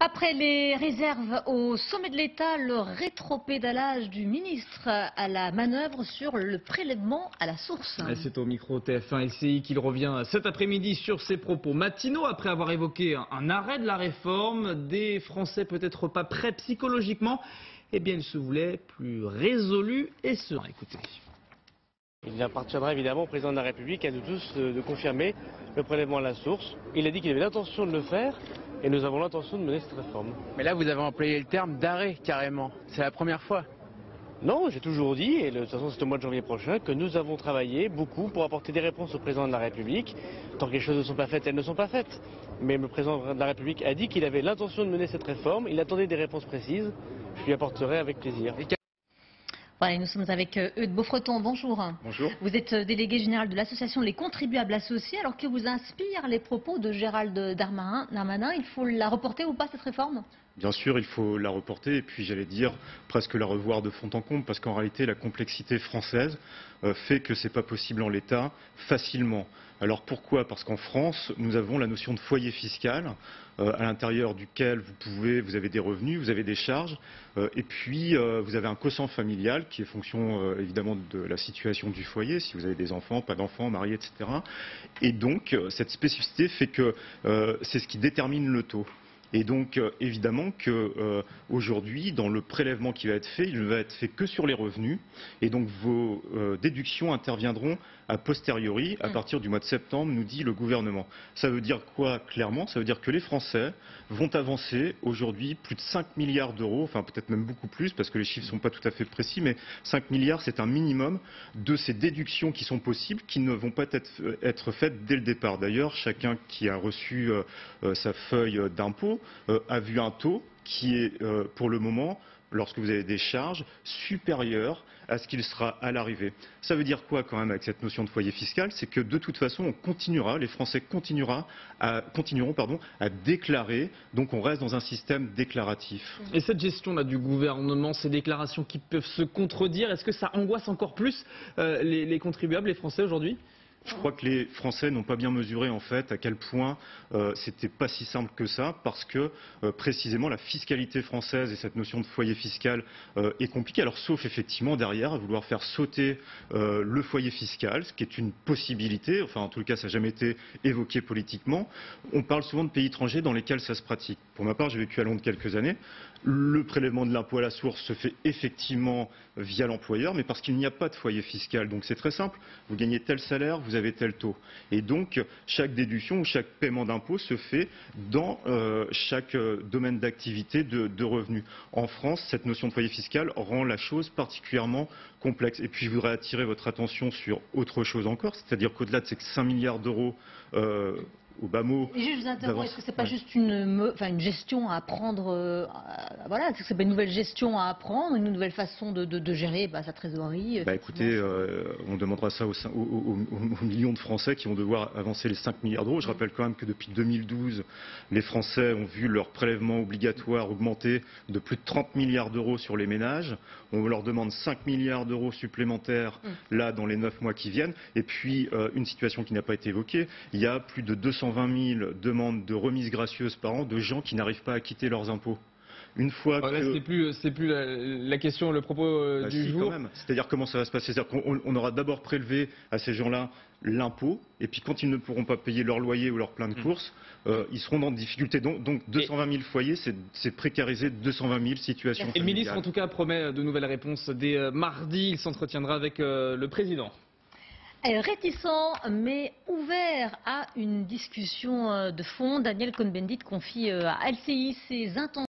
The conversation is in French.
Après les réserves au sommet de l'État, le rétropédalage du ministre à la manœuvre sur le prélèvement à la source. C'est au micro TF1 LCI qu'il revient cet après-midi sur ses propos matinaux après avoir évoqué un arrêt de la réforme. Des Français peut-être pas prêts psychologiquement, eh bien il se voulait plus résolu et serein. Écoutez. Il appartiendra évidemment au président de la République à nous tous de confirmer le prélèvement à la source. Il a dit qu'il avait l'intention de le faire et nous avons l'intention de mener cette réforme. Mais là vous avez employé le terme d'arrêt carrément, c'est la première fois. Non, j'ai toujours dit, et de toute façon c'est au mois de janvier prochain, que nous avons travaillé beaucoup pour apporter des réponses au président de la République. Tant que les choses ne sont pas faites, elles ne sont pas faites. Mais le président de la République a dit qu'il avait l'intention de mener cette réforme, il attendait des réponses précises, je lui apporterai avec plaisir. Voilà, nous sommes avec Eudes Beaufreton. Bonjour. Bonjour. Vous êtes délégué général de l'association Les Contribuables Associés. Alors que vous inspirent les propos de Gérald Darmanin, il faut la reporter ou pas cette réforme ? Bien sûr, il faut la reporter et puis j'allais dire presque la revoir de fond en comble parce qu'en réalité la complexité française fait que c'est pas possible en l'état facilement. Alors pourquoi? Parce qu'en France, nous avons la notion de foyer fiscal à l'intérieur duquel vous avez des revenus, vous avez des charges et puis vous avez un quotient familial qui est fonction évidemment de la situation du foyer, si vous avez des enfants, pas d'enfants, mariés, etc. Et donc cette spécificité fait que c'est ce qui détermine le taux. Et donc, évidemment qu'aujourd'hui, dans le prélèvement qui va être fait, il ne va être fait que sur les revenus. Et donc, vos déductions interviendront a posteriori, à partir du mois de septembre, nous dit le gouvernement. Ça veut dire quoi, clairement? Ça veut dire que les Français vont avancer aujourd'hui plus de 5 milliards d'euros, enfin peut-être même beaucoup plus, parce que les chiffres ne sont pas tout à fait précis, mais 5 milliards, c'est un minimum de ces déductions qui sont possibles, qui ne vont pas être faites dès le départ. D'ailleurs, chacun qui a reçu sa feuille d'impôt a vu un taux qui est pour le moment, lorsque vous avez des charges, supérieures à ce qu'il sera à l'arrivée. Ça veut dire quoi quand même avec cette notion de foyer fiscal? C'est que de toute façon on continuera, les Français continueront à déclarer, donc on reste dans un système déclaratif. Et cette gestion-là du gouvernement, ces déclarations qui peuvent se contredire, est-ce que ça angoisse encore plus les contribuables, les Français aujourd'hui? Je crois que les Français n'ont pas bien mesuré en fait à quel point c'était pas si simple que ça, parce que précisément la fiscalité française et cette notion de foyer fiscal est compliquée. Alors sauf effectivement derrière à vouloir faire sauter le foyer fiscal, ce qui est une possibilité, enfin en tout cas ça n'a jamais été évoqué politiquement. On parle souvent de pays étrangers dans lesquels ça se pratique. Pour ma part, j'ai vécu à Londres quelques années. Le prélèvement de l'impôt à la source se fait effectivement via l'employeur, mais parce qu'il n'y a pas de foyer fiscal. Donc c'est très simple, vous gagnez tel salaire, vous avez tel taux. Et donc chaque déduction ou chaque paiement d'impôt se fait dans chaque domaine d'activité de revenus. En France, cette notion de foyer fiscal rend la chose particulièrement complexe. Et puis je voudrais attirer votre attention sur autre chose encore, c'est-à-dire qu'au-delà de ces 5 milliards d'euros au bas mot. Et je vous interromps, est-ce que c'est pas juste une gestion à apprendre, voilà, est-ce que c'est pas une nouvelle gestion à apprendre, une nouvelle façon de gérer sa trésorerie? Écoutez, on demandera ça aux millions de Français qui vont devoir avancer les 5 milliards d'euros. Je rappelle quand même que depuis 2012, les Français ont vu leur prélèvement obligatoire augmenter de plus de 30 milliards d'euros sur les ménages. On leur demande 5 milliards d'euros supplémentaires là dans les 9 mois qui viennent. Et puis une situation qui n'a pas été évoquée, il y a plus de 220 000 demandes de remises gracieuses par an de gens qui n'arrivent pas à quitter leurs impôts. Une fois que... C'est plus la question, le propos du jour. C'est-à-dire comment ça va se passer? C'est-à-dire qu'on aura d'abord prélevé à ces gens-là l'impôt, et puis quand ils ne pourront pas payer leur loyer ou leur plein de courses, ils seront dans des difficultés. Donc 220 000 foyers, c'est précariser 220 000 situations familiales. Et le ministre, en tout cas, promet de nouvelles réponses dès mardi. Il s'entretiendra avec le président. Réticent mais ouvert à une discussion de fond, Daniel Cohn-Bendit confie à LCI ses intentions.